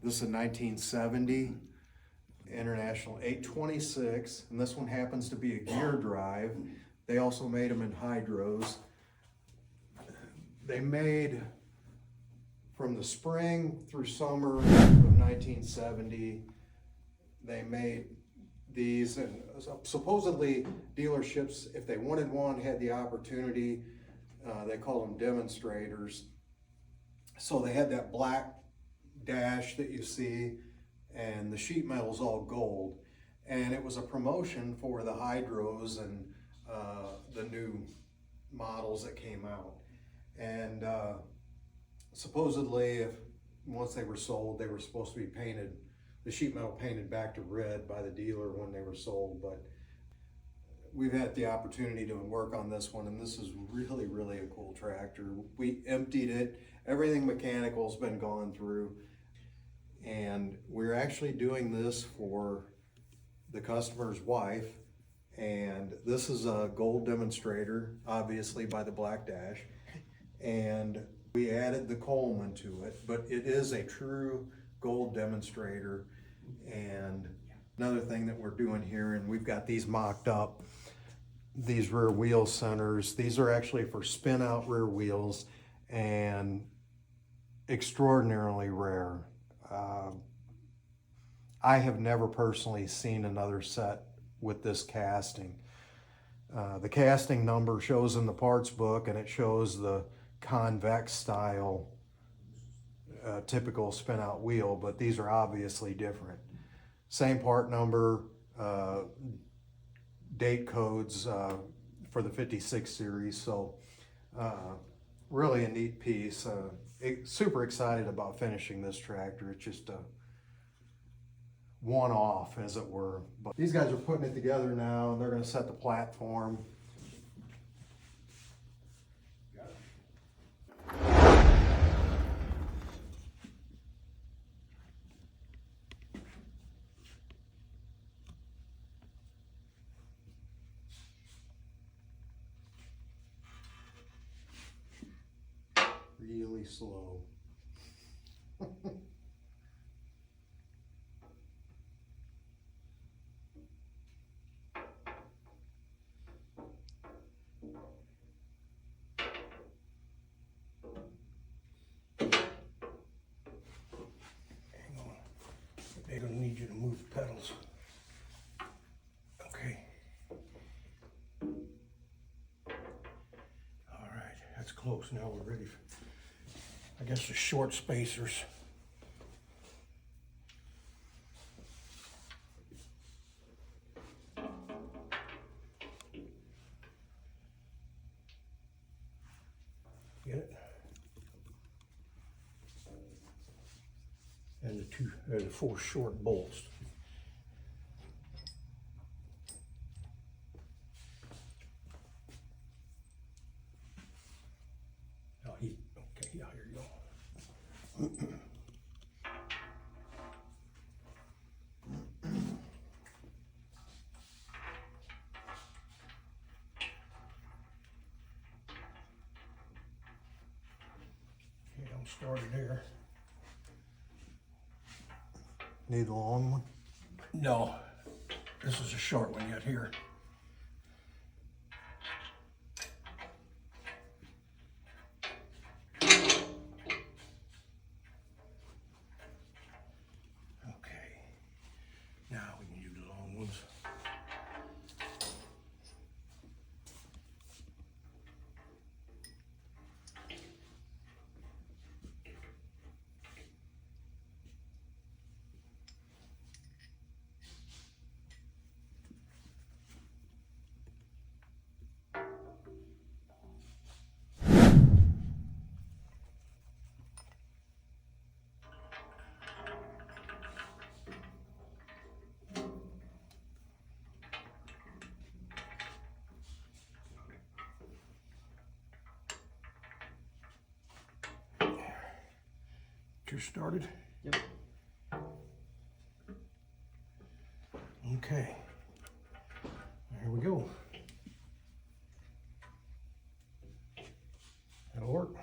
This is a 1970 International 826, and this one happens to be a gear drive. They also made them in hydros. They made from the spring through summer of 1970, they made these, and supposedly dealerships, if they wanted one, had the opportunity. They call them demonstrators. So they had that black dash that you see, and the sheet metal's all gold. And it was a promotion for the hydros and the new models that came out. And supposedly, once they were sold, they were supposed to be painted, the sheet metal painted back to red by the dealer when they were sold. But we've had the opportunity to work on this one, and this is really, really a cool tractor. We emptied it. Everything mechanical's been gone through. And we're actually doing this for the customer's wife. And this is a Gold Demonstrator, obviously by the black dash. And we added the Coleman to it, but it is a true Gold Demonstrator. And another thing that we're doing here, and we've got these mocked up, these rear wheel centers. These are actually for spin out rear wheels and extraordinarily rare. I have never personally seen another set with this casting. The casting number shows in the parts book, and it shows the convex style typical spin out wheel, but these are obviously different. Same part number, date codes for the 56 series. So really a neat piece. Super excited about finishing this tractor. It's just a one-off, as it were. But these guys are putting it together now, and they're going to set the platform. Really slow. They don't need you to move the pedals. Okay. All right, that's close. Now we're ready for, I guess, the short spacers. Get it? And the four short bolts. Oh, okay, yeah, here you go. Okay, I'm started here. Need a long one? No, this is a short one yet here. Okay, now we can do the long ones. You're started? Yep. Okay. Here we go. That'll work.